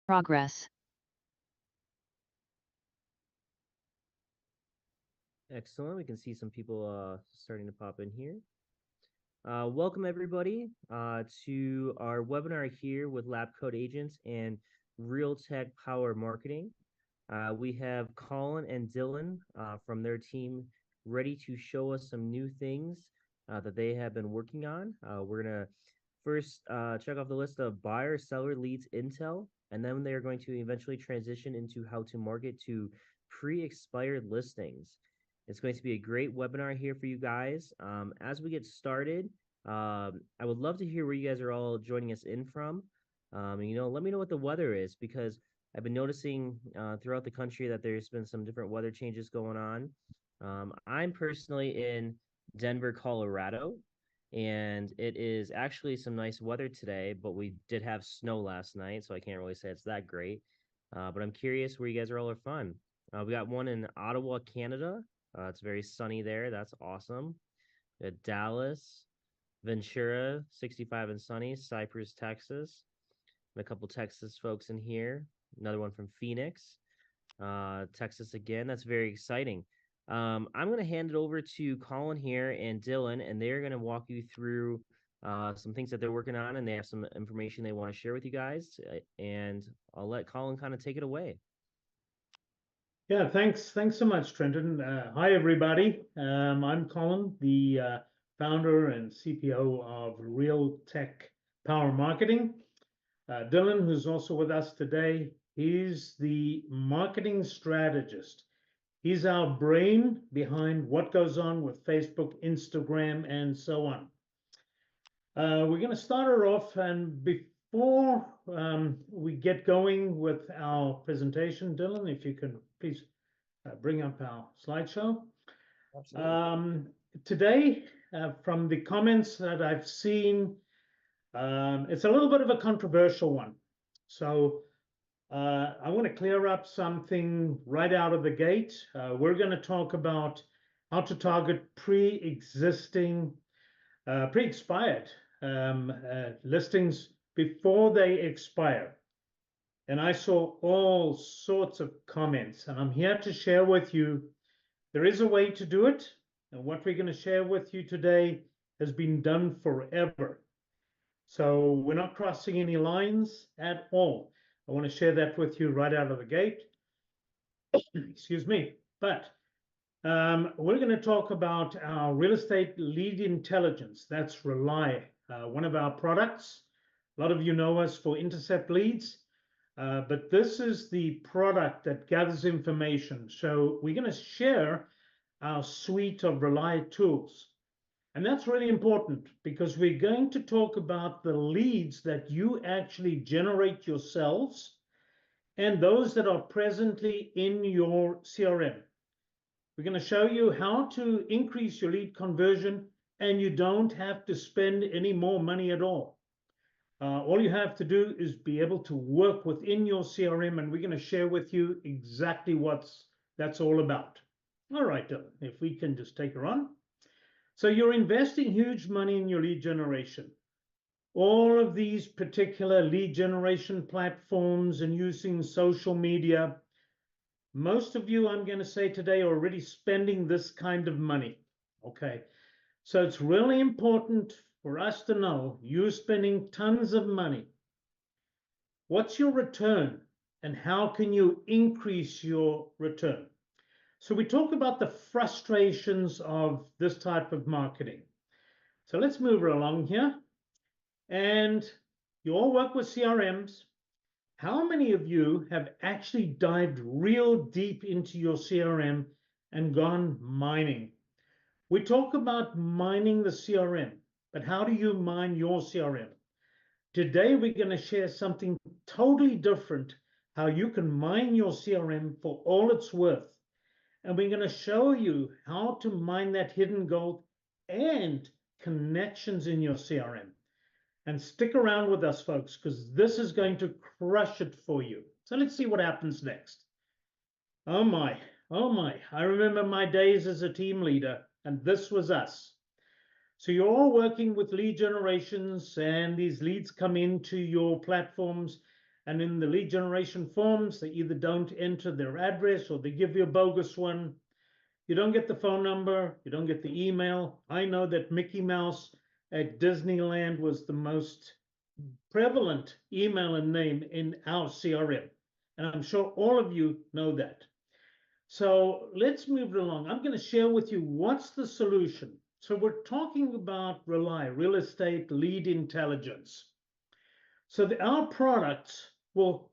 Progress. Excellent. We can see some people starting to pop in here. Welcome everybody to our webinar here with Lab Code Agents and Real Tech Power Marketing. We have Colin and Dylan from their team ready to show us some new things that they have been working on. We're going to first check off the list of buyer, seller leads intel, and then they are going to eventually transition into how to market to pre-expired listings. It's going to be a great webinar here for you guys. As we get started, I would love to hear where you guys are all joining us in from. Let me know what the weather is, because I've been noticing throughout the country that there's been some different weather changes going on. I'm personally in Denver, Colorado, and it is actually some nice weather today, but we did have snow last night, so I can't really say it's that great. But I'm curious where you guys are all fun. We got one in Ottawa, Canada. It's very sunny there. That's awesome. Dallas, Ventura, 65 and sunny. Cypress, Texas. And a couple Texas folks in here. Another one from Phoenix, Texas again. That's very exciting. I'm going to hand it over to Colin here and Dylan, and they're going to walk you through some things that they're working on, and they have some information they want to share with you guys. And I'll let Colin kind of take it away. Yeah, thanks so much, Trenton. Hi, everybody. I'm Colin, the founder and CPO of Real Tech Power Marketing. Dylan, who's also with us today, he's the marketing strategist. He's our brain behind what goes on with Facebook, Instagram, and so on. We're going to start her off, and before we get going with our presentation, Dylan, if you can please bring up our slideshow. Today, from the comments that I've seen, it's a little bit of a controversial one. So I want to clear up something right out of the gate. We're going to talk about how to target pre-expired listings before they expire. And I saw all sorts of comments, and I'm here to share with you, there is a way to do it. And what we're going to share with you today has been done forever. So we're not crossing any lines at all. I want to share that with you right out of the gate. Excuse me. But we're going to talk about our real estate lead intelligence. That's RELI, one of our products. A lot of you know us for intercept leads. But this is the product that gathers information. So we're going to share our suite of RELI tools. And that's really important because we're going to talk about the leads that you actually generate yourselves and those that are presently in your CRM. We're going to show you how to increase your lead conversion, and you don't have to spend any more money at all. All you have to do is be able to work within your CRM, and we're going to share with you exactly what that's all about. All right, Dylan, if we can just take her on. So you're investing huge money in your lead generation. All of these particular lead generation platforms and using social media, most of you, I'm going to say today, are already spending this kind of money. Okay, so it's really important for us to know you're spending tons of money. What's your return, and how can you increase your return? So we talk about the frustrations of this type of marketing. So let's move along here. And you all work with CRMs. How many of you have actually dived real deep into your CRM and gone mining? We talk about mining the CRM, but how do you mine your CRM? Today, we're going to share something totally different, how you can mine your CRM for all it's worth. And we're going to show you how to mine that hidden gold and connections in your CRM. And stick around with us, folks, because this is going to crush it for you. So let's see what happens next. Oh my, I remember my days as a team leader, and this was us. So you're all working with lead generations, and these leads come into your platforms, And in the lead generation forms, they either don't enter their address or they give you a bogus one. You don't get the phone number, you don't get the email. I know that Mickey Mouse at Disneyland was the most prevalent email and name in our CRM. And I'm sure all of you know that. So let's move it along. I'm going to share with you what's the solution. So we're talking about RELI, real estate lead intelligence. So our products will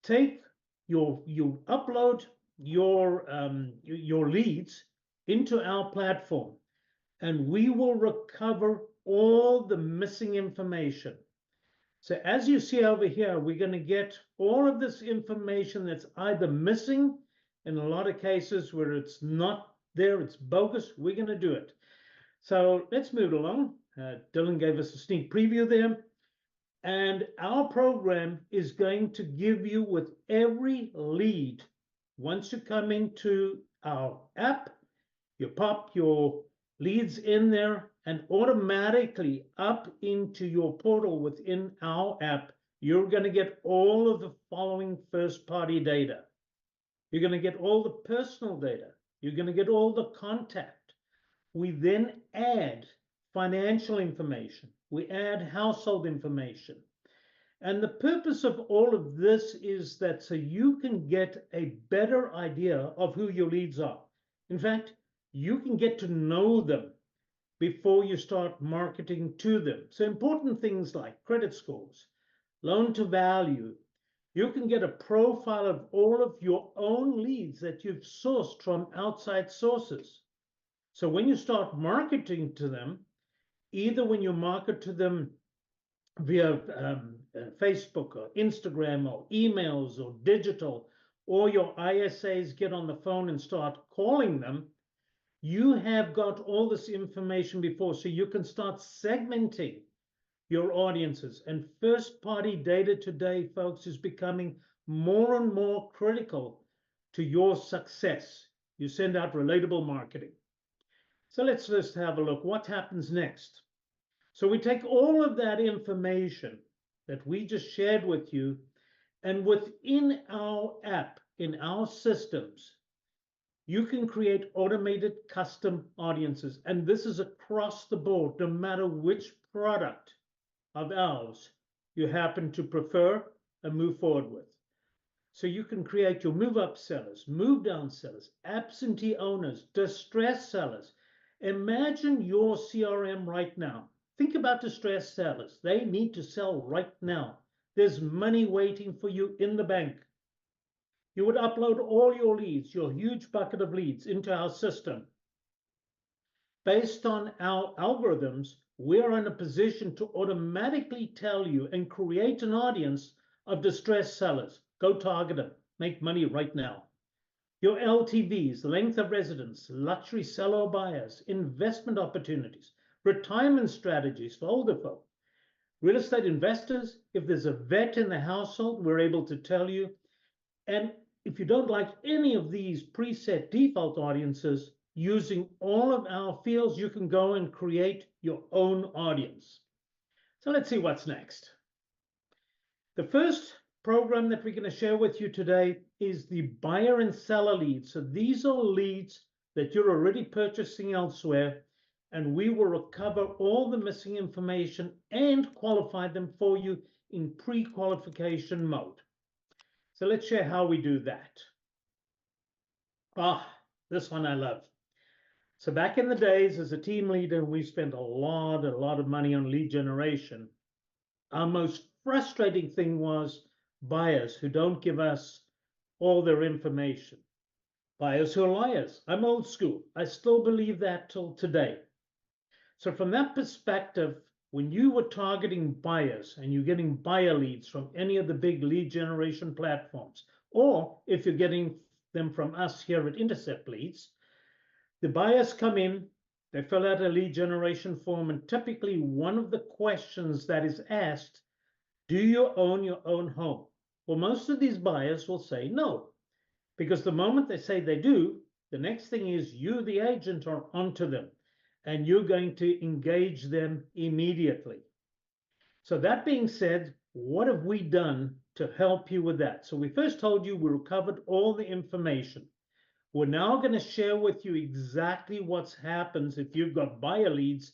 take you upload your leads into our platform, and we will recover all the missing information. So as you see over here, we're going to get all of this information that's either missing, in a lot of cases where it's not there, it's bogus, we're going to do it. So let's move along. Dylan gave us a sneak preview there. And our program is going to give you with every lead, once you come into our app, you pop your leads in there and automatically up into your portal within our app, you're going to get all of the following first-party data. You're going to get all the personal data. You're going to get all the contact. We then add financial information. We add household information. And the purpose of all of this is that so you can get a better idea of who your leads are. In fact, you can get to know them before you start marketing to them. So important things like credit scores, loan to value. You can get a profile of all of your own leads that you've sourced from outside sources. So when you start marketing to them, either when you market to them via Facebook or Instagram or emails or digital, or your ISAs get on the phone and start calling them, you have got all this information before, so you can start segmenting your audiences. And first-party data today, folks, is becoming more and more critical to your success. You send out relatable marketing. So let's just have a look. What happens next? So we take all of that information that we just shared with you, and within our app, in our systems, you can create automated custom audiences. And this is across the board, no matter which product of ours you happen to prefer and move forward with. So you can create your move-up sellers, move-down sellers, absentee owners, distressed sellers. Imagine your CRM right now. Think about distressed sellers. They need to sell right now. There's money waiting for you in the bank. You would upload all your leads, your huge bucket of leads, into our system. Based on our algorithms, we're in a position to automatically tell you and create an audience of distressed sellers. Go target them. Make money right now. Your LTVs, length of residence, luxury seller buyers, investment opportunities, retirement strategies for older folk, real estate investors. If there's a vet in the household, we're able to tell you. And if you don't like any of these preset default audiences, using all of our fields, you can go and create your own audience. So let's see what's next. The first program that we're going to share with you today is the buyer and seller leads. So these are leads that you're already purchasing elsewhere, and we will recover all the missing information and qualify them for you in pre-qualification mode. So let's share how we do that. This one I love. So back in the days as a team leader, we spent a lot of money on lead generation. Our most frustrating thing was buyers who don't give us all their information. Buyers who are liars. I'm old school. I still believe that till today. So from that perspective, when you were targeting buyers and you're getting buyer leads from any of the big lead generation platforms, or if you're getting them from us here at Intercept Leads, the buyers come in, they fill out a lead generation form, and typically one of the questions that is asked, do you own your own home? Well, most of these buyers will say no, because the moment they say they do, the next thing is you, the agent, are onto them, and you're going to engage them immediately. So that being said, what have we done to help you with that. So we first told you we recovered all the information. We're now going to share with you exactly what happens if you've got buyer leads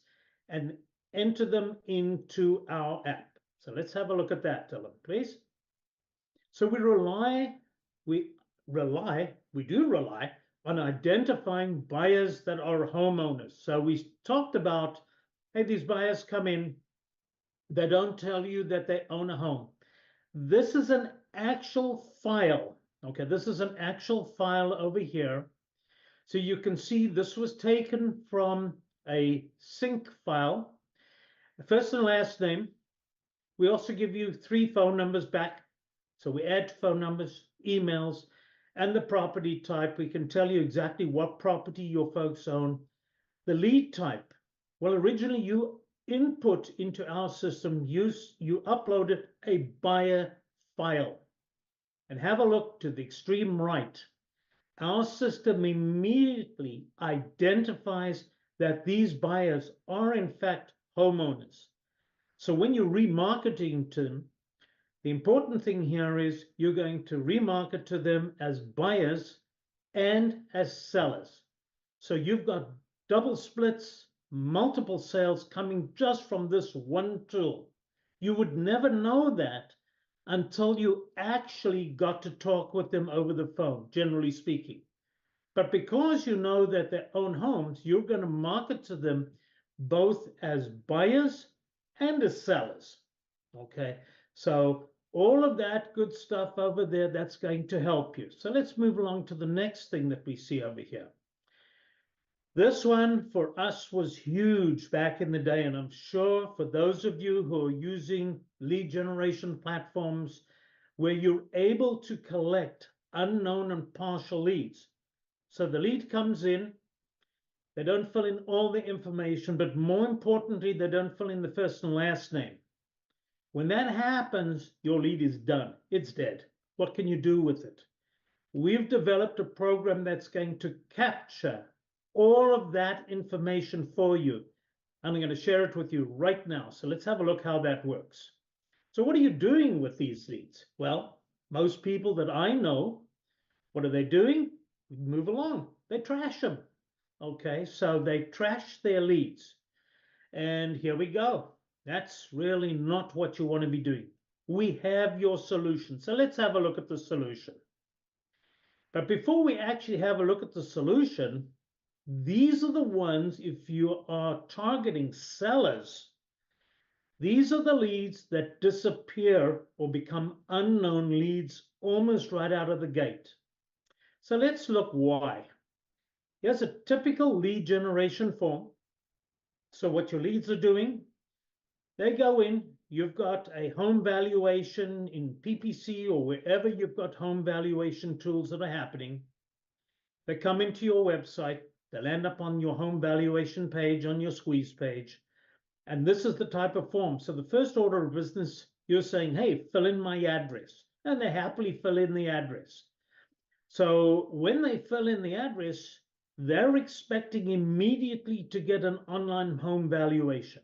and enter them into our app. So let's have a look at that, Dylan, please. So we do rely on identifying buyers that are homeowners. So we talked about, hey, these buyers come in, they don't tell you that they own a home. This is an actual file. Okay, this is an actual file over here. So you can see this was taken from a sync file, first and last name. We also give you 3 phone numbers back. So we add phone numbers, emails, and the property type. We can tell you exactly what property your folks own. The lead type. Well, originally you input into our system, you uploaded a buyer file. And have a look to the extreme right. Our system immediately identifies that these buyers are in fact homeowners. So when you're remarketing to them, the important thing here is you're going to remarket to them as buyers and as sellers. So you've got double splits, multiple sales coming just from this one tool. You would never know that until you actually got to talk with them over the phone, generally speaking. But because you know that they own homes, you're going to market to them both as buyers and as sellers. Okay, so all of that good stuff over there, that's going to help you. So let's move along to the next thing that we see over here. This one for us was huge back in the day, and I'm sure for those of you who are using lead generation platforms where you're able to collect unknown and partial leads. So the lead comes in, they don't fill in all the information, but more importantly, they don't fill in the first and last name. When that happens, your lead is done. It's dead. What can you do with it? We've developed a program that's going to capture all of that information for you. I'm going to share it with you right now. So let's have a look how that works. So what are you doing with these leads? Well, most people that I know, what are they doing? Move along. They trash them. Okay, so they trash their leads. And here we go. That's really not what you want to be doing. We have your solution. So let's have a look at the solution. But before we actually have a look at the solution, these are the ones, if you are targeting sellers, these are the leads that disappear or become unknown leads almost right out of the gate. So let's look why. Here's a typical lead generation form. So what your leads are doing, they go in, you've got a home valuation in PPC or wherever you've got home valuation tools that are happening. They come into your website, they'll end up on your home valuation page, on your squeeze page. And this is the type of form. So the first order of business, you're saying, hey, fill in my address. And they happily fill in the address. So when they fill in the address, they're expecting immediately to get an online home valuation.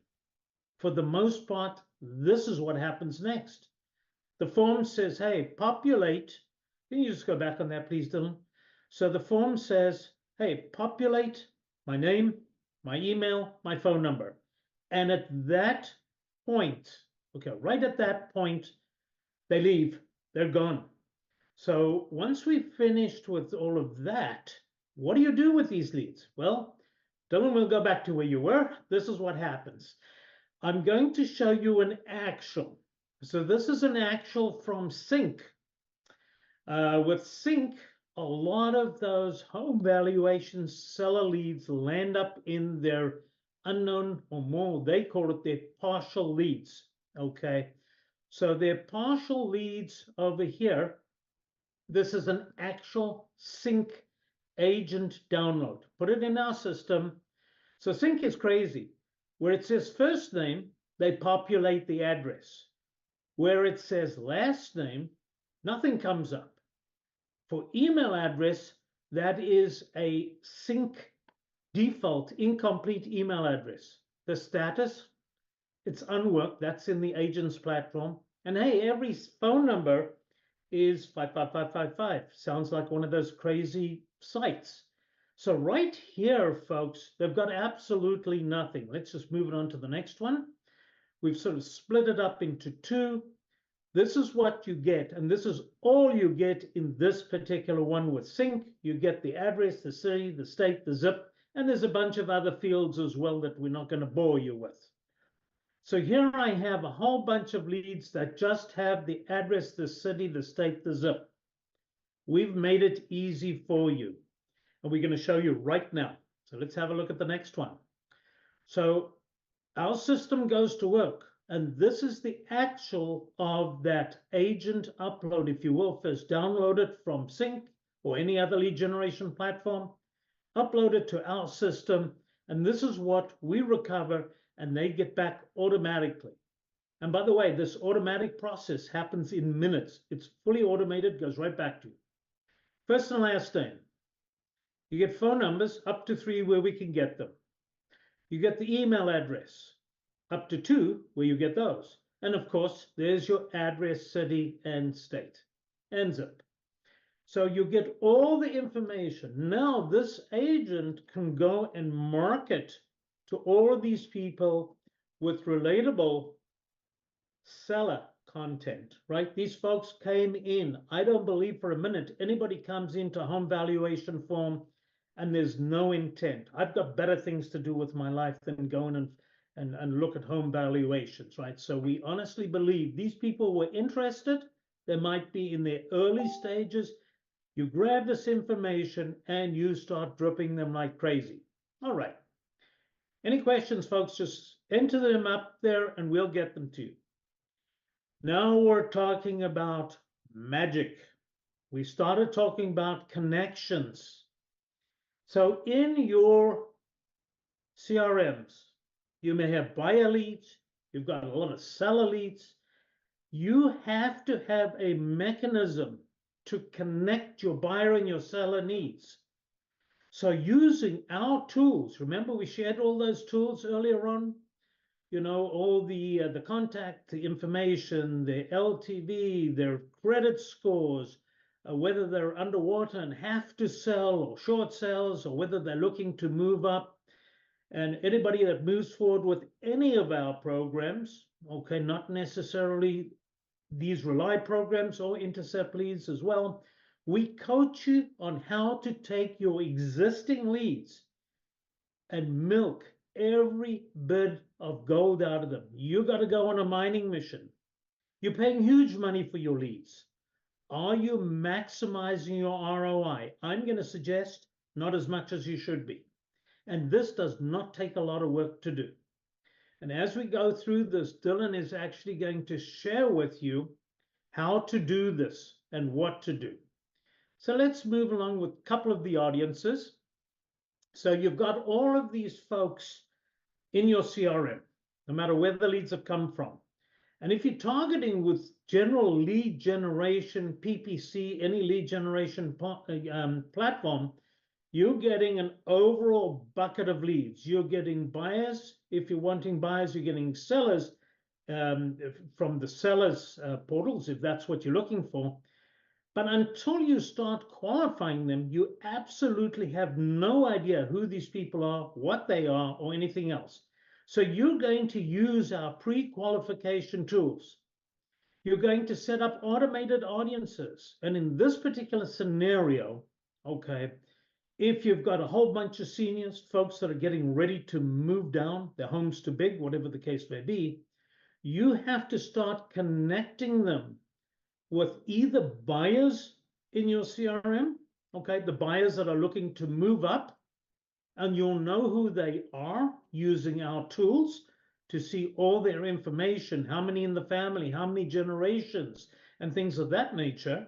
For the most part, this is what happens next. The form says, hey, populate. Can you just go back on that, please, Dylan? So the form says, hey, populate my name, my email, my phone number. And at that point, okay, right at that point, they leave, they're gone. So once we've finished with all of that, what do you do with these leads? Well, Dylan, we'll go back to where you were. This is what happens. I'm going to show you an actual. So this is an actual from Sync. With Sync, a lot of those home valuation seller leads land up in their unknown, or more, they call it their partial leads. Okay, so their partial leads over here, this is an actual Sync agent download. Put it in our system. So Sync is crazy. Where it says first name, they populate the address. Where it says last name, nothing comes up. For email address, that is a Sync default incomplete email address. The status, it's unworked. That's in the agent's platform. And hey, every phone number is 55555. Sounds like one of those crazy sites. So right here, folks, they've got absolutely nothing. Let's just move it on to the next one. We've sort of split it up into two. This is what you get, and this is all you get in this particular one with sync. You get the address, the city, the state, the zip, and there's a bunch of other fields as well that we're not going to bore you with. So here I have a whole bunch of leads that just have the address, the city, the state, the zip. We've made it easy for you, and we're going to show you right now. So let's have a look at the next one. So our system goes to work, and this is the actual of that agent upload, if you will. First download it from Sync or any other lead generation platform, upload it to our system, and this is what we recover, and they get back automatically. And by the way, this automatic process happens in minutes. It's fully automated, goes right back to you. First and last name. You get phone numbers, up to 3 where we can get them. You get the email address, up to 2 where you get those. And of course, there's your address, city, and state, and zip. So you get all the information. Now this agent can go and market to all of these people with relatable seller content, right? These folks came in. I don't believe for a minute anybody comes into a home valuation form and there's no intent. I've got better things to do with my life than going and look at home valuations, right? So we honestly believe these people were interested. They might be in their early stages. You grab this information and you start dripping them like crazy. All right. Any questions, folks? Just enter them up there and we'll get them to you. Now we're talking about magic. We started talking about connections. So in your CRMs, you may have buyer leads, you've got a lot of seller leads. You have to have a mechanism to connect your buyer and your seller needs. So using our tools, remember we shared all those tools earlier on? You know, all the contact, the information, the LTV, their credit scores, whether they're underwater and have to sell or short sales, or whether they're looking to move up. And anybody that moves forward with any of our programs, okay, not necessarily these RELI programs or intercept leads as well, we coach you on how to take your existing leads and milk every bit of gold out of them. You got to go on a mining mission. You're paying huge money for your leads. Are you maximizing your ROI? I'm going to suggest not as much as you should be. And this does not take a lot of work to do. And as we go through this, Dylan is actually going to share with you how to do this and what to do. So let's move along with a couple of the audiences. So you've got all of these folks in your CRM, no matter where the leads have come from. And if you're targeting with general lead generation, PPC, any lead generation platform, you're getting an overall bucket of leads. You're getting buyers. If you're wanting buyers, you're getting sellers from the sellers portals, if that's what you're looking for. But until you start qualifying them, you absolutely have no idea who these people are, what they are, or anything else. So you're going to use our pre-qualification tools. You're going to set up automated audiences. And in this particular scenario, okay, if you've got a whole bunch of seniors, folks that are getting ready to move down, their home's too big, whatever the case may be, you have to start connecting them with either buyers in your CRM, okay, the buyers that are looking to move up, and you'll know who they are using our tools to see all their information, how many in the family, how many generations, and things of that nature.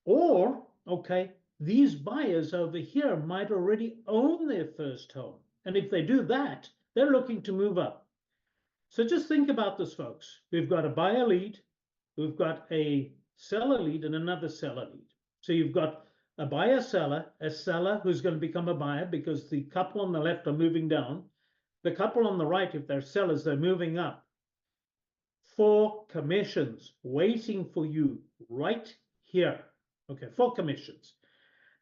Or, okay, these buyers over here might already own their first home. And if they do that, they're looking to move up. So just think about this, folks. We've got a buyer lead, we've got a seller lead, and another seller lead. So you've got a buyer seller, a seller who's going to become a buyer because the couple on the left are moving down. The couple on the right, if they're sellers, they're moving up. 4 commissions waiting for you right here. Okay, 4 commissions.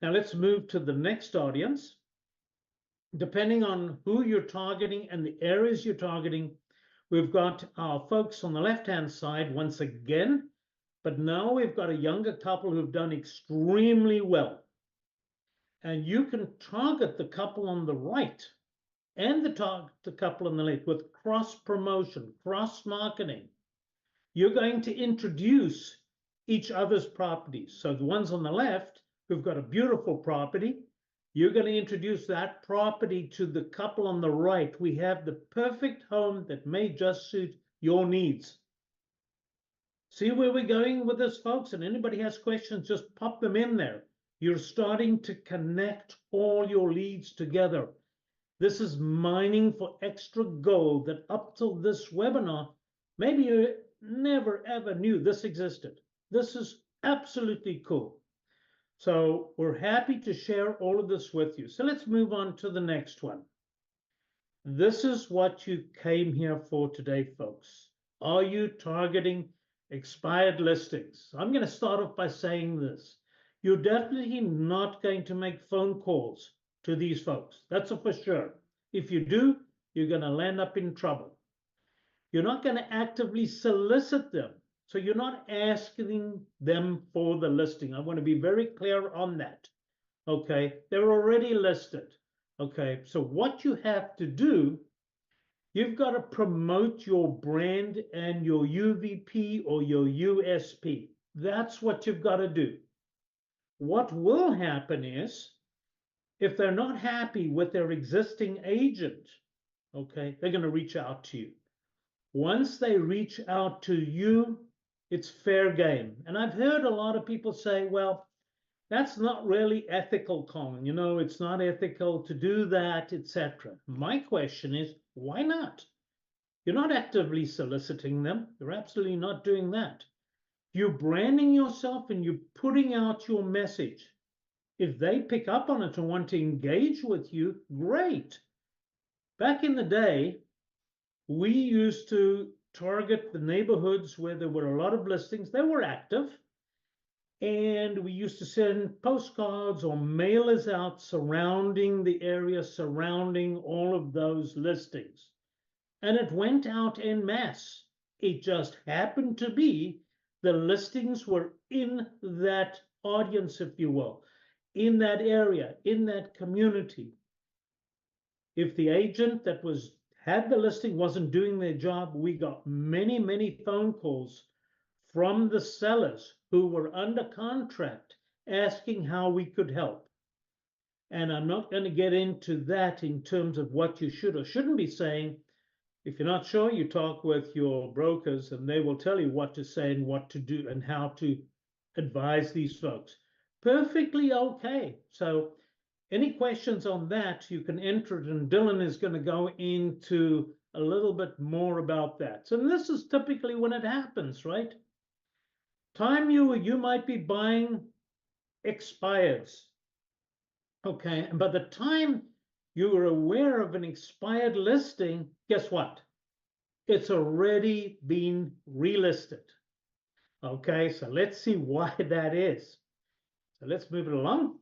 Now let's move to the next audience. Depending on who you're targeting and the areas you're targeting, we've got our folks on the left-hand side once again, but now we've got a younger couple who've done extremely well. And you can target the couple on the right and the couple on the left with cross-promotion, cross-marketing. You're going to introduce each other's properties. So the ones on the left who've got a beautiful property, you're going to introduce that property to the couple on the right. We have the perfect home that may just suit your needs. See where we're going with this, folks? And anybody has questions, just pop them in there. You're starting to connect all your leads together. This is mining for extra gold that up till this webinar, maybe you never ever knew this existed. This is absolutely cool. So we're happy to share all of this with you. So let's move on to the next one. This is what you came here for today, folks. Are you targeting expired listings? I'm going to start off by saying this. You're definitely not going to make phone calls to these folks. That's for sure. If you do, you're going to land up in trouble. You're not going to actively solicit them. So you're not asking them for the listing. I want to be very clear on that. Okay, they're already listed. Okay, so what you have to do, you've got to promote your brand and your UVP or your USP. That's what you've got to do. What will happen is, if they're not happy with their existing agent, okay, they're going to reach out to you. Once they reach out to you, it's fair game. And I've heard a lot of people say, well, that's not really ethical, Colin. You know, it's not ethical to do that, etc. My question is, why not? You're not actively soliciting them. You're absolutely not doing that. You're branding yourself and you're putting out your message. If they pick up on it and want to engage with you, great. Back in the day, we used to target the neighborhoods where there were a lot of listings. They were active. And we used to send postcards or mailers out surrounding the area, surrounding all of those listings. And it went out en masse. It just happened to be the listings were in that audience, if you will, in that area, in that community. If the agent that had the listing wasn't doing their job, we got many, many phone calls from the sellers who were under contract asking how we could help. And I'm not going to get into that in terms of what you should or shouldn't be saying. If you're not sure, you talk with your brokers and they will tell you what to say and what to do and how to advise these folks. Perfectly okay. So any questions on that, you can enter it, and Dylan is going to go into a little bit more about that. So this is typically when it happens, right? Time you might be buying expires. Okay, and by the time you are aware of an expired listing, guess what? It's already been relisted. Okay, so let's see why that is. So let's move it along.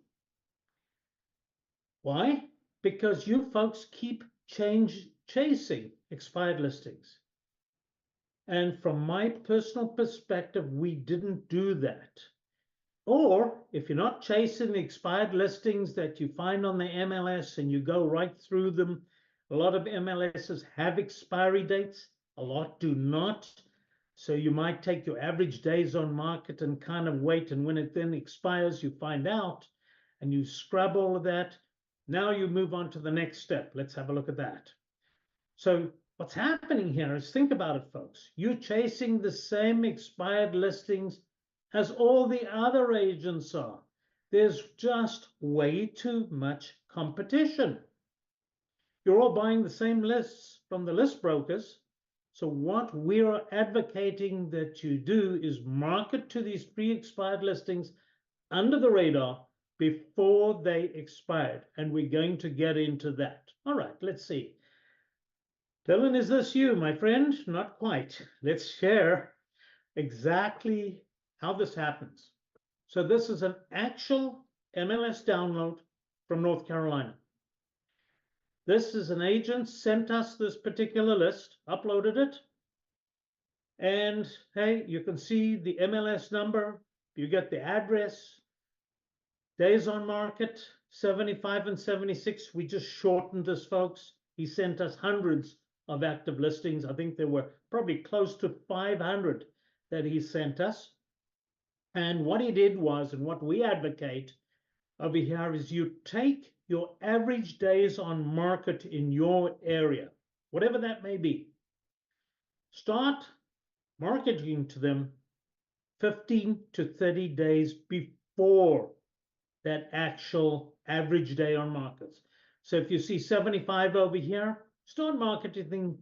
Why? Because you folks keep chasing expired listings. And from my personal perspective, we didn't do that. Or if you're not chasing the expired listings that you find on the MLS and you go right through them, a lot of MLSs have expiry dates, a lot do not. So you might take your average days on market and kind of wait, and when it then expires, you find out and you scrub all of that. Now you move on to the next step. Let's have a look at that. So what's happening here is, think about it, folks. You're chasing the same expired listings as all the other agents are. There's just way too much competition. You're all buying the same lists from the list brokers. So what we're advocating that you do is market to these pre-expired listings under the radar before they expired. And we're going to get into that. All right, let's see. Dylan, is this you, my friend? Not quite. Let's share exactly how this happens. So this is an actual MLS download from North Carolina. This is an agent sent us this particular list, uploaded it. And hey, you can see the MLS number, you get the address, days on market, 75 and 76. We just shortened this, folks. He sent us hundreds of active listings. I think there were probably close to 500 that he sent us. And what he did was, and what we advocate over here, is you take your average days on market in your area, whatever that may be. Start marketing to them 15 to 30 days before that actual average day on markets. So if you see 75 over here, start marketing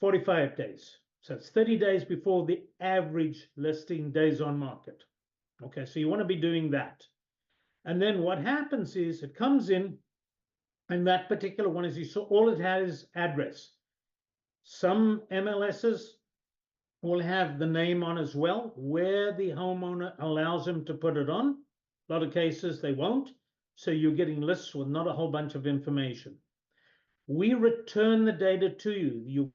45 days. So it's 30 days before the average listing days on market. Okay, so you want to be doing that. And then what happens is it comes in, and that particular one, as you saw, all it has is address. Some MLSs will have the name on as well, where the homeowner allows them to put it on. A lot of cases they won't. So you're getting lists with not a whole bunch of information. We return the data to you. You've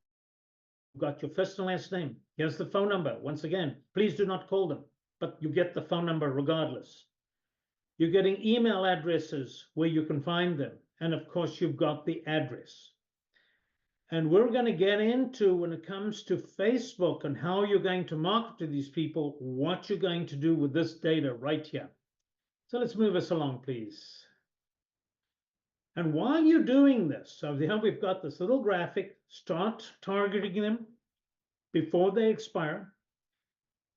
got your first and last name. Here's the phone number. Once again, please do not call them, but you get the phone number regardless. You're getting email addresses where you can find them. And of course, you've got the address. And we're going to get into, when it comes to Facebook and how you're going to market to these people, what you're going to do with this data right here. So let's move us along, please. And while you're doing this, so now we've got this little graphic, start targeting them before they expire.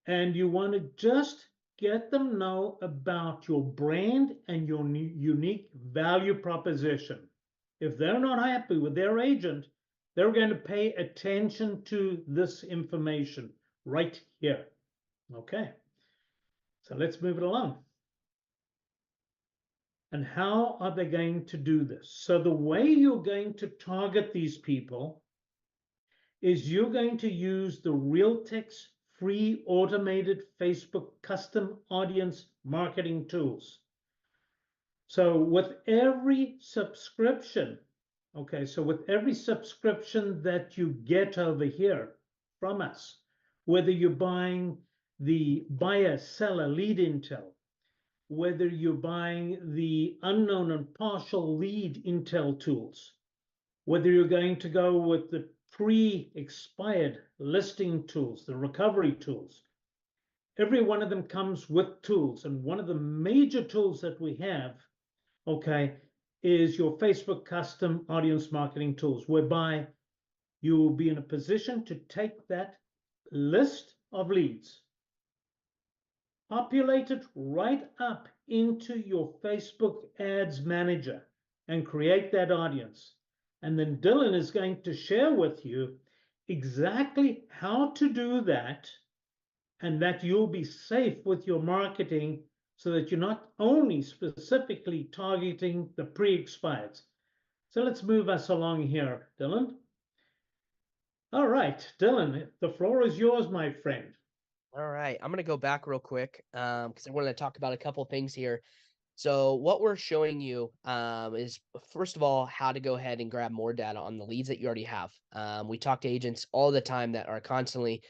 And you want to just get them know about your brand and your unique value proposition. If they're not happy with their agent, they're going to pay attention to this information right here. Okay, so let's move it along. And how are they going to do this? So the way you're going to target these people is you're going to use the Realtek's free automated Facebook custom audience marketing tools. So with every subscription, okay, so with every subscription that you get over here from us, whether you're buying the buyer, seller, lead intel, whether you're buying the unknown and partial lead intel tools, whether you're going to go with the pre-expired listing tools, the recovery tools, every one of them comes with tools. And one of the major tools that we have, okay, is your Facebook custom audience marketing tools, whereby you will be in a position to take that list of leads, populate it right up into your Facebook ads manager and create that audience. And then Dylan is going to share with you exactly how to do that, and that you'll be safe with your marketing so that you're not only specifically targeting the pre-expireds. So let's move us along here, Dylan. All right, Dylan, the floor is yours, my friend. All right, I'm going to go back real quick because I wanted to talk about a couple things here. So what we're showing you is, first of all, how to go ahead and grab more data on the leads that you already have. We talk to agents all the time that are constantly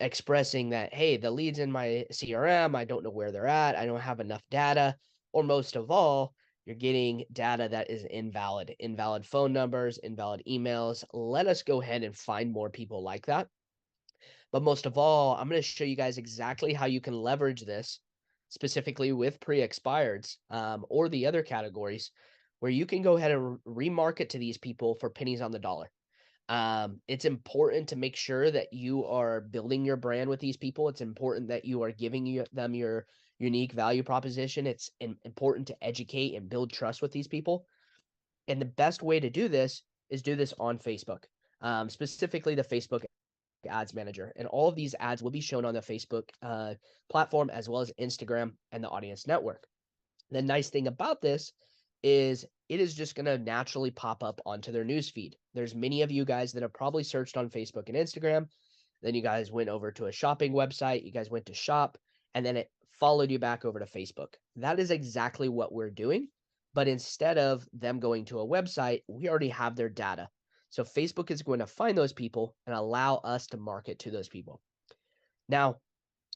expressing that, hey, the leads in my CRM, I don't know where they're at. I don't have enough data. Or most of all, you're getting data that is invalid phone numbers, invalid emails. Let us go ahead and find more people like that. But most of all, I'm going to show you guys exactly how you can leverage this specifically with pre-expireds or the other categories where you can go ahead and remarket to these people for pennies on the dollar. It's important to make sure that you are building your brand with these people. It's important that you are giving them your unique value proposition. It's important to educate and build trust with these people. And the best way to do this is do this on Facebook, specifically the Facebook ads manager. And all of these ads will be shown on the Facebook platform as well as Instagram and the audience network. The nice thing about this is it is just going to naturally pop up onto their news feed. There's many of you guys that have probably searched on Facebook and Instagram. Then you guys went over to a shopping website. You guys went to shop, and then it followed you back over to Facebook. That is exactly what we're doing. But instead of them going to a website, we already have their data. So Facebook is going to find those people and allow us to market to those people. Now,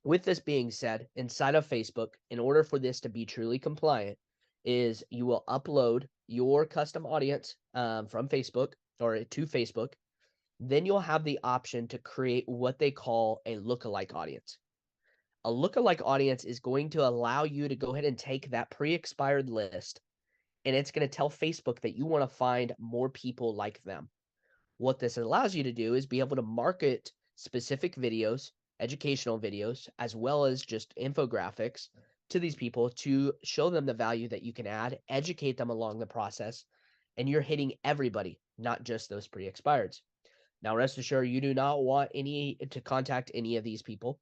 with this being said, inside of Facebook, in order for this to be truly compliant, is you will upload your custom audience from Facebook or to Facebook. Then you'll have the option to create what they call a lookalike audience. A lookalike audience is going to allow you to go ahead and take that pre-expired list, and it's going to tell Facebook that you want to find more people like them. What this allows you to do is be able to market specific videos, educational videos, as well as just infographics to these people to show them the value that you can add, educate them along the process, and you're hitting everybody, not just those pre-expireds. Now, rest assured, you do not want to contact any of these people.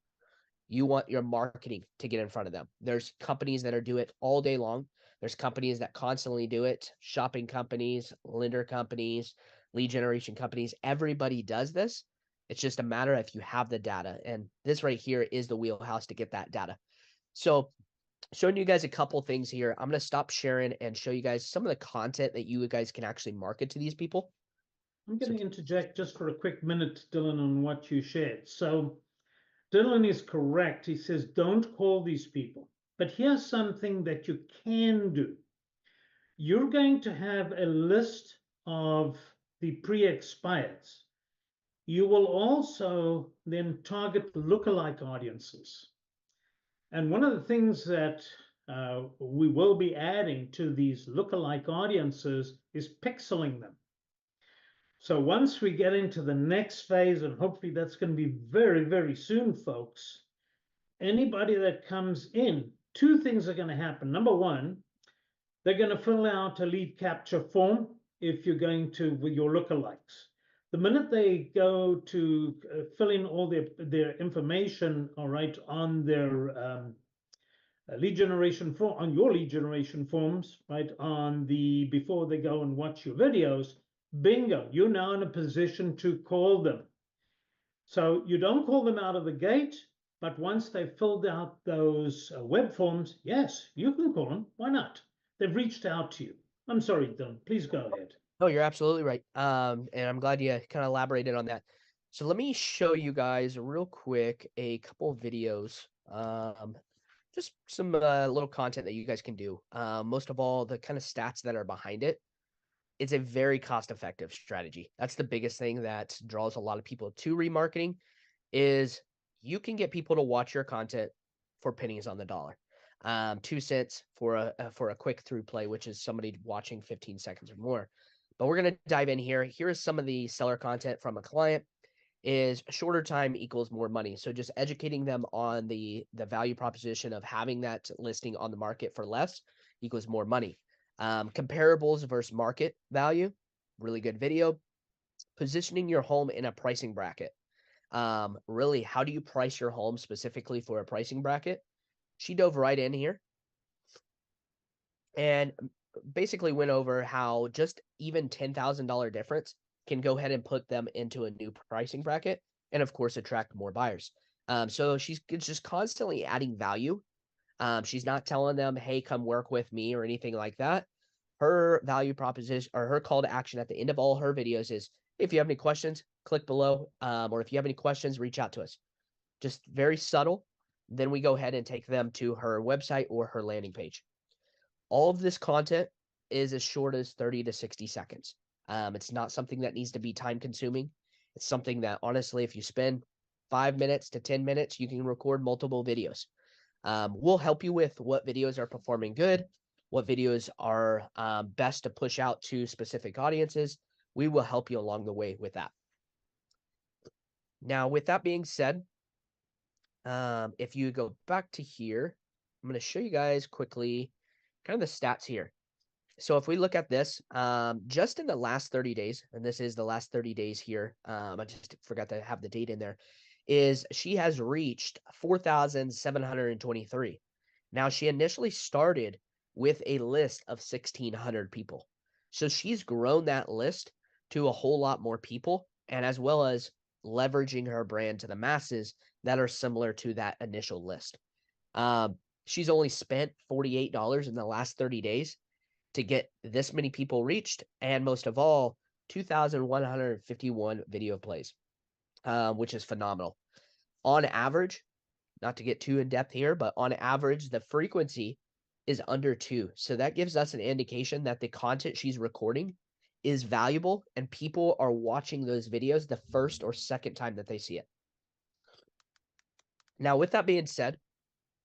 You want your marketing to get in front of them. There's companies that do it all day long. There's companies that constantly do it, shopping companies, lender companies, lead generation companies. Everybody does this. It's just a matter of if you have the data. And this right here is the wheelhouse to get that data. So showing you guys a couple things here. I'm going to stop sharing and show you guys some of the content that you guys can actually market to these people. I'm going to interject just for a quick minute, Dylan, on what you shared. So Dylan is correct. He says, don't call these people. But here's something that you can do. You're going to have a list of the pre-expireds. You will also then target lookalike audiences. And one of the things that we will be adding to these lookalike audiences is pixeling them. So once we get into the next phase, and hopefully that's going to be very, very soon, folks, anybody that comes in, two things are going to happen. Number one, they're going to fill out a lead capture form if you're going to with your lookalikes. The minute they go to fill in all their information, all right, on their lead generation form, on your lead generation forms, right, on the before they go and watch your videos, bingo, you're now in a position to call them. So you don't call them out of the gate, but once they've filled out those web forms, yes, you can call them. Why not? They've reached out to you. I'm sorry, Don. Please go ahead. No, you're absolutely right. And I'm glad you kind of elaborated on that. So let me show you guys real quick a couple of videos. Just some little content that you guys can do. Most of all, the kind of stats that are behind it. It's a very cost-effective strategy. That's the biggest thing that draws a lot of people to remarketing is you can get people to watch your content for pennies on the dollar. 2 cents for a quick through play, which is somebody watching 15 seconds or more. But we're going to dive in here. Here is some of the seller content from a client is shorter time equals more money. So just educating them on the value proposition of having that listing on the market for less equals more money. Comparables versus market value, really good video. Positioning your home in a pricing bracket. Really, how do you price your home specifically for a pricing bracket? She dove right in here and basically went over how just even $10,000 difference can go ahead and put them into a new pricing bracket and, of course, attract more buyers. So she's just constantly adding value. She's not telling them, hey, come work with me or anything like that. Her value proposition or her call to action at the end of all her videos is, if you have any questions, click below. Or if you have any questions, reach out to us. Just very subtle. Then we go ahead and take them to her website or her landing page. All of this content is as short as 30 to 60 seconds. It's not something that needs to be time consuming. It's something that honestly, if you spend 5 minutes to 10 minutes, you can record multiple videos. We'll help you with what videos are performing good, what videos are best to push out to specific audiences. We will help you along the way with that. Now, with that being said, if you go back to here, I'm going to show you guys quickly kind of the stats here. So if we look at this, just in the last 30 days, and this is the last 30 days here, I just forgot to have the date in there, is she has reached 4,723. Now, she initially started with a list of 1,600 people. So she's grown that list to a whole lot more people, and as well as leveraging her brand to the masses that are similar to that initial list. She's only spent $48 in the last 30 days to get this many people reached, and most of all, 2,151 video plays, which is phenomenal. On average, not to get too in depth here, but on average, the frequency is under 2. So that gives us an indication that the content she's recording is valuable and people are watching those videos the first or second time that they see it. Now, with that being said,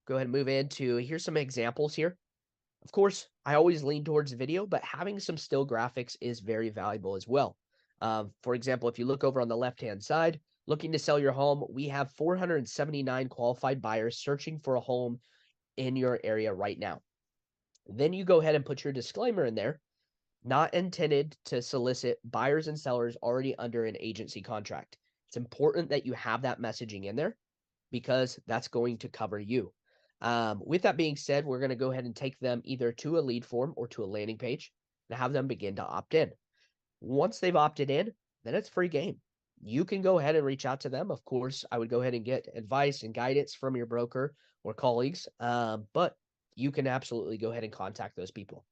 go ahead and move into, here's some examples here. Of course, I always lean towards video, but having some still graphics is very valuable as well. For example, if you look over on the left-hand side, looking to sell your home, we have 479 qualified buyers searching for a home in your area right now. Then you go ahead and put your disclaimer in there, not intended to solicit buyers and sellers already under an agency contract. It's important that you have that messaging in there because that's going to cover you. With that being said, we're going to go ahead and take them either to a lead form or to a landing page and have them begin to opt in. Once they've opted in, then it's free game. You can go ahead and reach out to them. Of course, I would go ahead and get advice and guidance from your broker or colleagues, but you can absolutely go ahead and contact those people.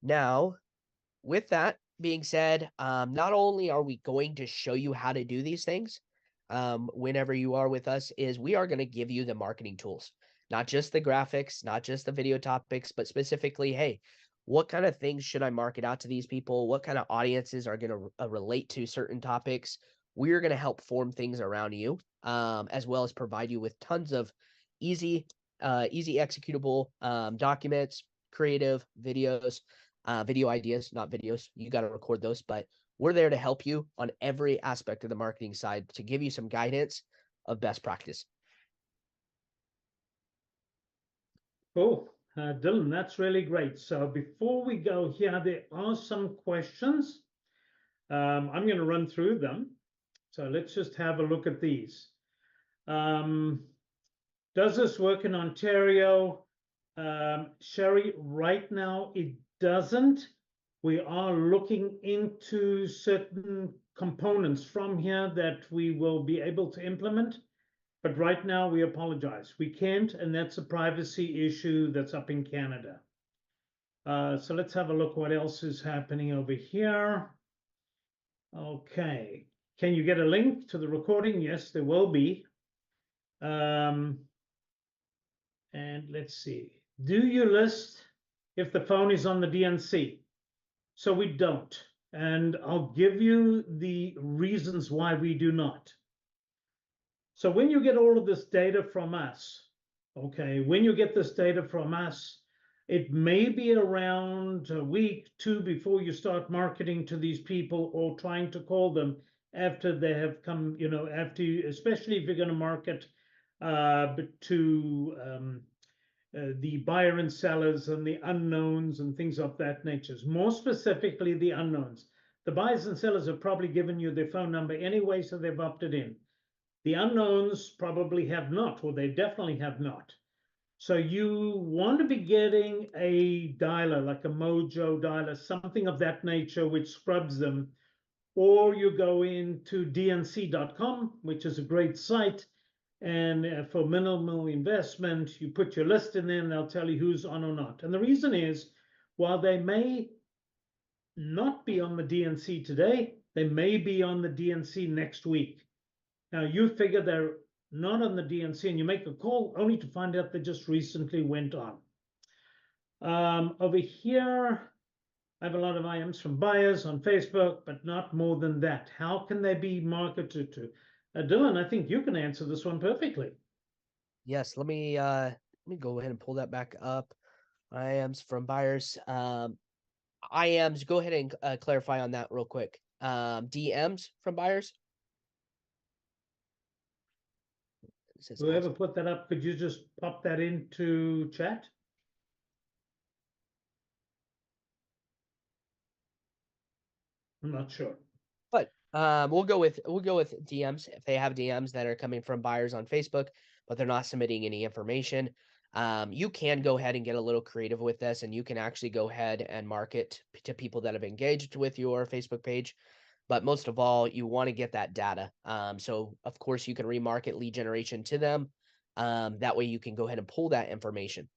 Now, with that being said, not only are we going to show you how to do these things, whenever you are with us, is we are going to give you the marketing tools, not just the graphics, not just the video topics, but specifically, hey, what kind of things should I market out to these people? What kind of audiences are going to relate to certain topics? We're going to help form things around you, as well as provide you with tons of easy executable documents, creative videos, video ideas, not videos. You got to record those, but we're there to help you on every aspect of the marketing side to give you some guidance of best practice. Cool. Dylan, that's really great. So before we go here, there are some questions. I'm going to run through them. So let's just have a look at these. Does this work in Ontario? Sherry, right now it doesn't. We are looking into certain components from here that we will be able to implement. But right now we apologize. We can't, and that's a privacy issue that's up in Canada. So let's have a look what else is happening over here. Okay. Can you get a link to the recording? Yes, there will be. And let's see. Do you list if the phone is on the DNC? So we don't. And I'll give you the reasons why we do not. So when you get all of this data from us, okay, when you get this data from us, it may be around a week, 2 before you start marketing to these people or trying to call them after they have come, you know, after you, especially if you're going to market to the buyer and sellers and the unknowns and things of that nature. More specifically, the unknowns. The buyers and sellers have probably given you their phone number anyway, so they've opted in. The unknowns probably have not, or they definitely have not. So you want to be getting a dialer, like a Mojo dialer, something of that nature, which scrubs them. Or you go into dnc.com, which is a great site. And for minimal investment, you put your list in there and they'll tell you who's on or not. And the reason is, while they may not be on the DNC today, they may be on the DNC next week. Now, you figure they're not on the DNC and you make a call only to find out they just recently went on. Over here, I have a lot of IMs from buyers on Facebook, but not more than that. How can they be marketed to? Dylan, I think you can answer this one perfectly. Yes, let me go ahead and pull that back up. IMs from buyers. IMs, go ahead and clarify on that real quick. DMs from buyers. Whoever put that up, could you just pop that into chat? I'm not sure. But we'll go with DMs if they have DMs that are coming from buyers on Facebook, but they're not submitting any information. You can go ahead and get a little creative with this, and you can actually go ahead and market to people that have engaged with your Facebook page. But most of all, you want to get that data. So of course you can remarket lead generation to them. That way you can go ahead and pull that information.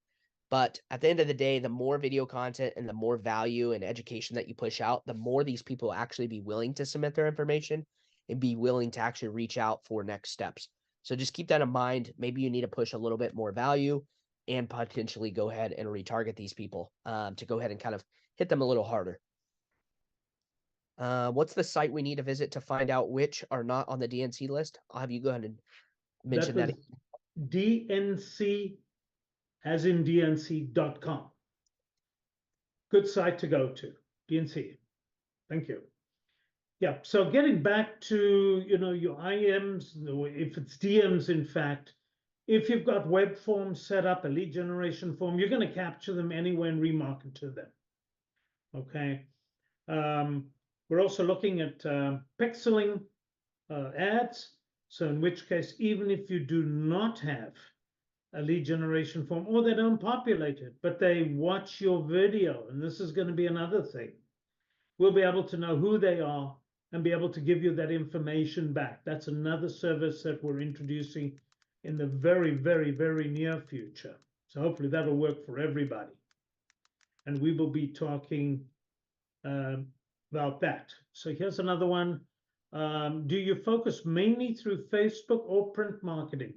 But at the end of the day, the more video content and the more value and education that you push out, the more these people actually be willing to submit their information and be willing to actually reach out for next steps. So just keep that in mind. Maybe you need to push a little bit more value and potentially go ahead and retarget these people to go ahead and kind of hit them a little harder. What's the site we need to visit to find out which are not on the DNC list? I'll have you go ahead and mention that. DNC, as in DNC.com. Good site to go to, DNC. Thank you. Yeah, so getting back to, your IMs, if it's DMs, in fact, if you've got web forms set up, a lead generation form, you're going to capture them anyway and remarket to them. Okay. We're also looking at pixeling ads. So in which case, even if you do not have a lead generation form, or they don't populate it, but they watch your video, and this is going to be another thing, we'll be able to know who they are and be able to give you that information back. That's another service that we're introducing in the very, very, very near future. So hopefully that'll work for everybody. And we will be talking about that. So here's another one. Do you focus mainly through Facebook or print marketing?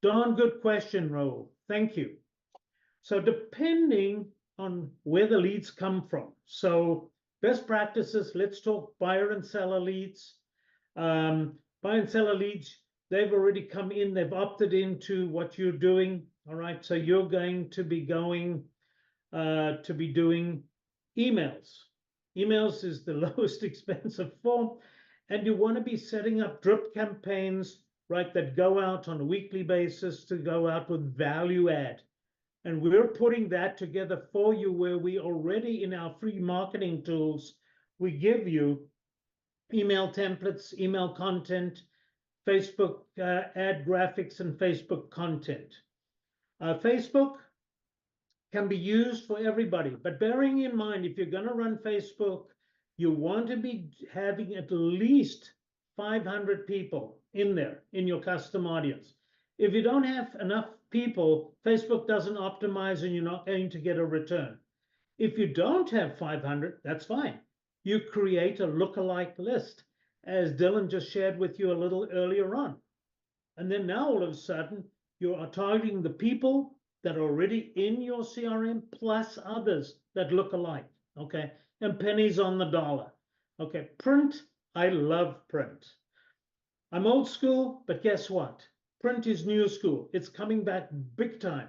Darn good question, Raul. Thank you. So depending on where the leads come from. So best practices, let's talk buyer and seller leads. Buyer and seller leads, they've already come in, they've opted into what you're doing. All right, so you're going to be doing emails. Emails is the lowest expensive form, and you want to be setting up drip campaigns, right, that go out on a weekly basis to go out with value add. And we're putting that together for you, where we already, in our free marketing tools, we give you email templates, email content, Facebook ad graphics, and Facebook content. Facebook can be used for everybody, but bearing in mind, if you're going to run Facebook, you want to be having at least 500 people in there in your custom audience. If you don't have enough people, Facebook doesn't optimize and you're not going to get a return. If you don't have 500, that's fine. You create a lookalike list, as Dylan just shared with you a little earlier on. And then now all of a sudden, you are targeting the people that are already in your CRM plus others that look alike, okay? And pennies on the dollar. Okay, print, I love print. I'm old school, but guess what? Print is new school. It's coming back big time.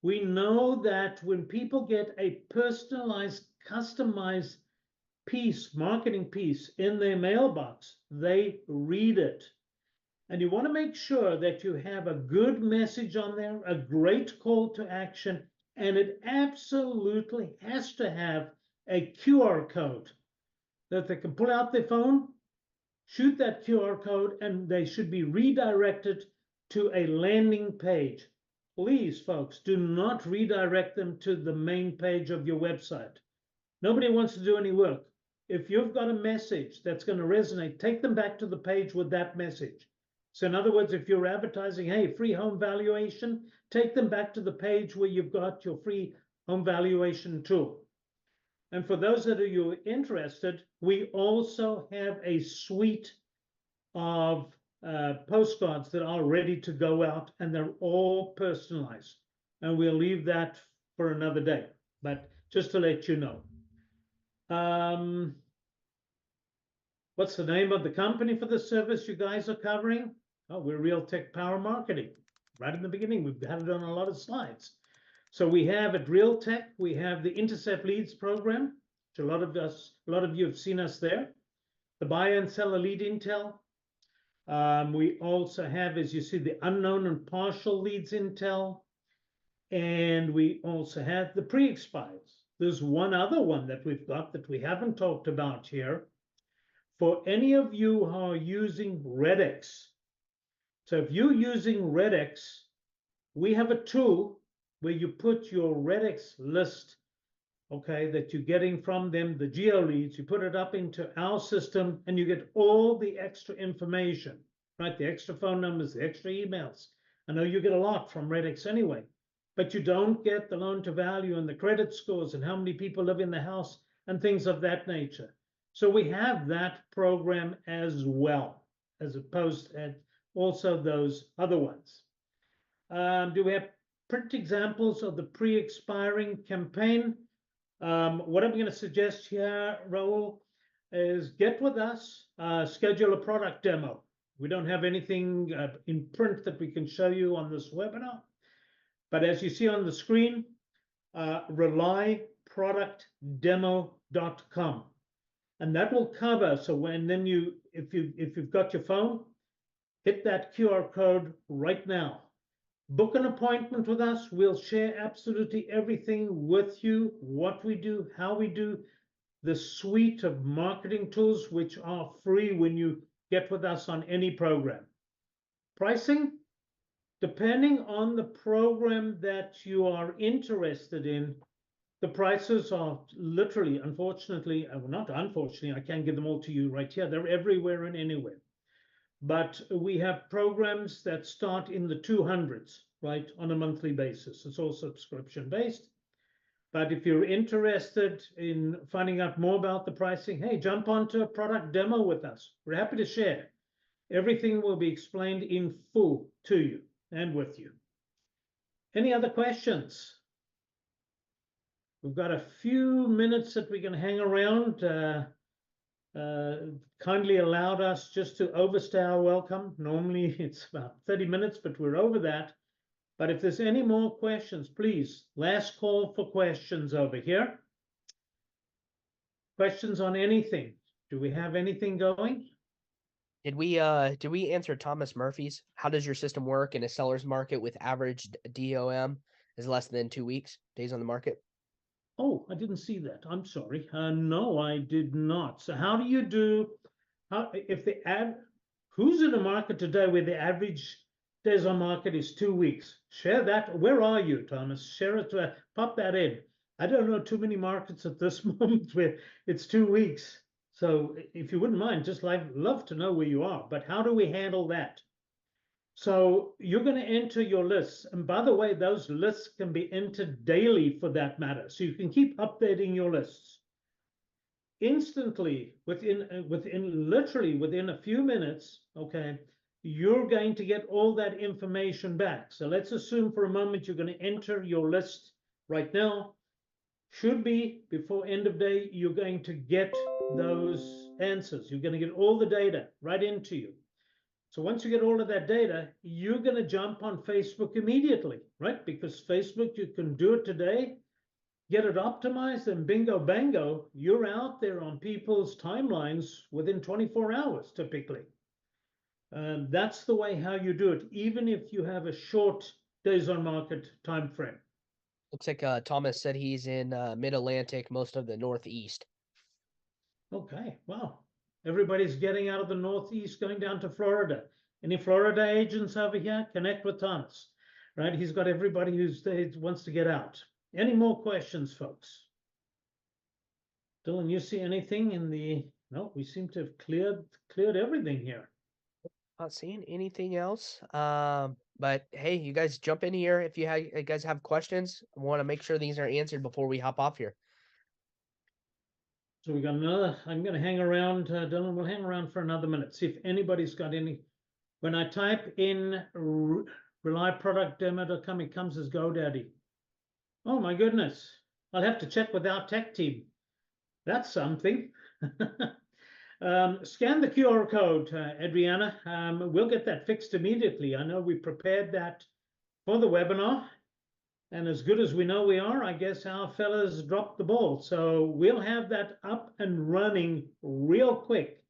We know that when people get a personalized, customized piece, marketing piece in their mailbox, they read it. And you want to make sure that you have a good message on there, a great call to action, and it absolutely has to have a QR code that they can pull out their phone, shoot that QR code, and they should be redirected to a landing page. Please, folks, do not redirect them to the main page of your website. Nobody wants to do any work. If you've got a message that's going to resonate, take them back to the page with that message. So in other words, if you're advertising, hey, free home valuation, take them back to the page where you've got your free home valuation tool. And for those that are you interested, we also have a suite of postcards that are ready to go out, and they're all personalized. And we'll leave that for another day, but just to let you know. What's the name of the company for the service you guys are covering? Oh, we're Real Tech Power Marketing. Right in the beginning, we've had it on a lot of slides. So we have at Real Tech, we have the Intercept Leads program, which a lot of you have seen us there. The buyer and seller lead intel. We also have, as you see, the unknown and partial leads intel. And we also have the pre-expires. There's one other one that we've got that we haven't talked about here. For any of you who are using Redx, so if you're using Redx, we have a tool where you put your Redx list, okay, that you're getting from them, the geo leads, you put it up into our system and you get all the extra information, right? The extra phone numbers, the extra emails. I know you get a lot from Redx anyway, but you don't get the loan to value and the credit scores and how many people live in the house and things of that nature. So we have that program as well, as opposed to also those other ones. Do we have print examples of the pre-expiring campaign? What I'm going to suggest here, Raul, is get with us, schedule a product demo. We don't have anything in print that we can show you on this webinar, but as you see on the screen, RELIproductdemo.com, and that will cover. So when then if you've got your phone, hit that QR code right now. Book an appointment with us. We'll share absolutely everything with you, what we do, how we do, the suite of marketing tools, which are free when you get with us on any program. Pricing, depending on the program that you are interested in, the prices are literally, unfortunately, not unfortunately, I can't give them all to you right here. They're everywhere and anywhere. But we have programs that start in the 200s, right, on a monthly basis. It's all subscription based. But if you're interested in finding out more about the pricing, hey, jump onto a product demo with us. We're happy to share. Everything will be explained in full to you and with you. Any other questions? We've got a few minutes that we can hang around. Kindly allowed us just to overstay our welcome. Normally it's about 30 minutes, but we're over that. But if there's any more questions, please, last call for questions over here. Questions on anything? Do we have anything going? Did we answer Thomas Murphy's? How does your system work in a seller's market with average DOM is less than 2 weeks, days on the market? Oh, I didn't see that. I'm sorry. No, I did not. So how do you do, if the who's in the market today where the average days on market is 2 weeks? Share that. Where are you, Thomas? Share it, pop that in. I don't know too many markets at this moment where it's 2 weeks. So if you wouldn't mind, just love to know where you are. But how do we handle that? So you're going to enter your lists. And by the way, those lists can be entered daily for that matter. So you can keep updating your lists. Instantly, literally within a few minutes, okay, you're going to get all that information back. So let's assume for a moment you're going to enter your list right now. Should be before end of day, you're going to get those answers. You're going to get all the data right into you. So once you get all of that data, you're going to jump on Facebook immediately, right? Because Facebook, you can do it today, get it optimized, and bingo, bango, you're out there on people's timelines within 24 hours, typically. That's the way how you do it, even if you have a short days on market time frame. Looks like Thomas said he's in mid-Atlantic, most of the Northeast. Okay, wow. Everybody's getting out of the Northeast, going down to Florida. Any Florida agents over here? Connect with Thomas, right? He's got everybody who wants to get out. Any more questions, folks? Dylan, you see anything in the... No, we seem to have cleared everything here. Not seeing anything else. But hey, you guys jump in here if you guys have questions. I want to make sure these are answered before we hop off here. So we got another, I'm going to hang around, Dylan, we'll hang around for another minute, see if anybody's got any. When I type in RELIproductdemo.com, it comes as GoDaddy. Oh my goodness, I'll have to check with our tech team. That's something. Scan the QR code, Adriana. We'll get that fixed immediately. I know we prepared that for the webinar. And as good as we know we are, I guess our fellas dropped the ball. So we'll have that up and running real quick.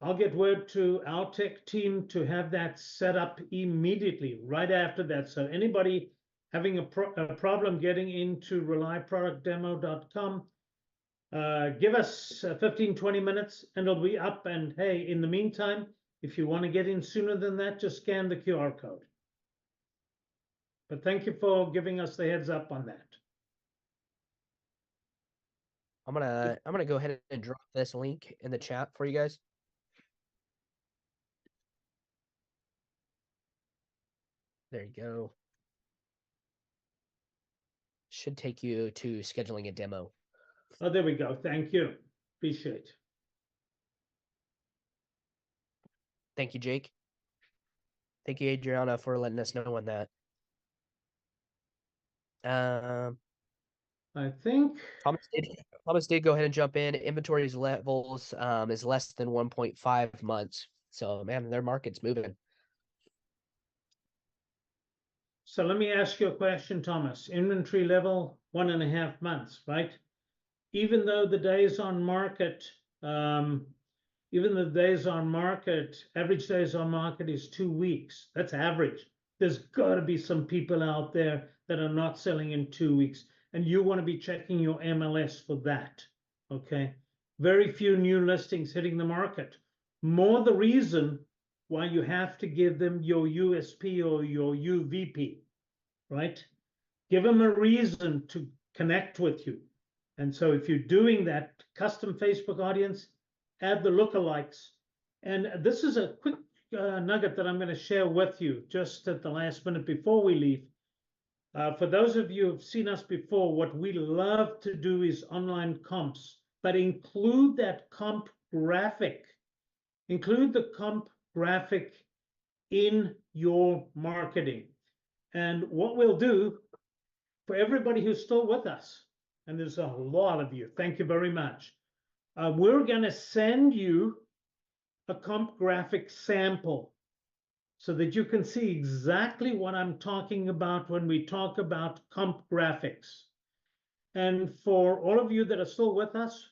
I'll get word to our tech team to have that set up immediately, right after that. So anybody having a problem getting into RELIproductdemo.com, give us 15, 20 minutes and it'll be up. And hey, in the meantime, if you want to get in sooner than that, just scan the QR code. But thank you for giving us the heads up on that. I'm gonna go ahead and drop this link in the chat for you guys. There you go. Should take you to scheduling a demo. Oh, there we go. Thank you. Appreciate. Thank you, Jake. Thank you, Adriana, for letting us know on that. I think Thomas did go ahead and jump in. Inventories levels is less than 1.5 months. So man, their market's moving. so. Let me ask you a question, Thomas. Inventory level 1.5 months, right? Even though the days on market, average days on market is 2 weeks. That's average. There's got to be some people out there that are not selling in 2 weeks, and you want to be checking your MLS for that. Okay. Very few new listings hitting the market. More the reason why you have to give them your USP or your UVP, right? Give them a reason to connect with you. And so if you're doing that custom Facebook audience, add the lookalikes. And this is a quick nugget that I'm going to share with you just at the last minute before we leave. For those of you who've seen us before, what we love to do is online comps, but include that comp graphic. Include the comp graphic in your marketing. And what we'll do for everybody who's still with us, and there's a lot of you, thank you very much. We're going to send you a comp graphic sample so that you can see exactly what I'm talking about when we talk about comp graphics. And for all of you that are still with us,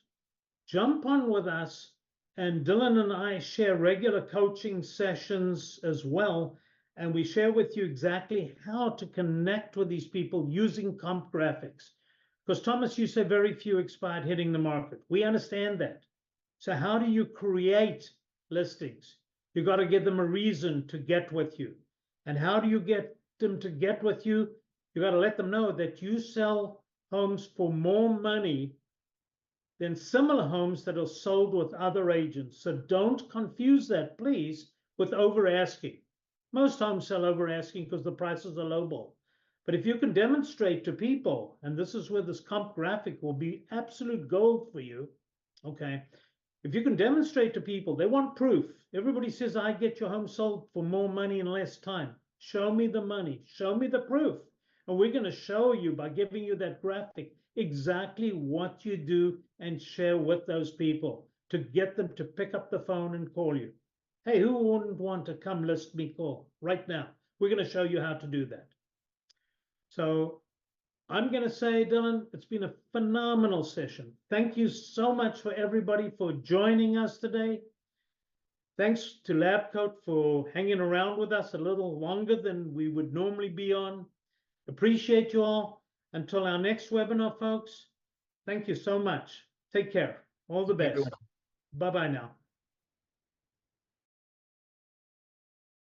jump on with us, and Dylan and I share regular coaching sessions as well. And we share with you exactly how to connect with these people using comp graphics. Because Thomas, you said very few expired hitting the market. We understand that. So how do you create listings? You got to give them a reason to get with you. And how do you get them to get with you? You got to let them know that you sell homes for more money than similar homes that are sold with other agents. So don't confuse that, please, with over asking. Most homes sell over asking because the prices are lowball. But if you can demonstrate to people, and this is where this comp graphic will be absolute gold for you, okay? If you can demonstrate to people, they want proof. Everybody says, I get your home sold for more money in less time. Show me the money. Show me the proof. And we're going to show you by giving you that graphic exactly what you do and share with those people to get them to pick up the phone and call you. Hey, who wouldn't want to come list me call right now? We're going to show you how to do that. So I'm going to say, Dylan, it's been a phenomenal session. Thank you so much for everybody for joining us today. Thanks to LabCoat for hanging around with us a little longer than we would normally be on. Appreciate you all. Until our next webinar, folks, thank you so much. Take care. All the best. Bye-bye now.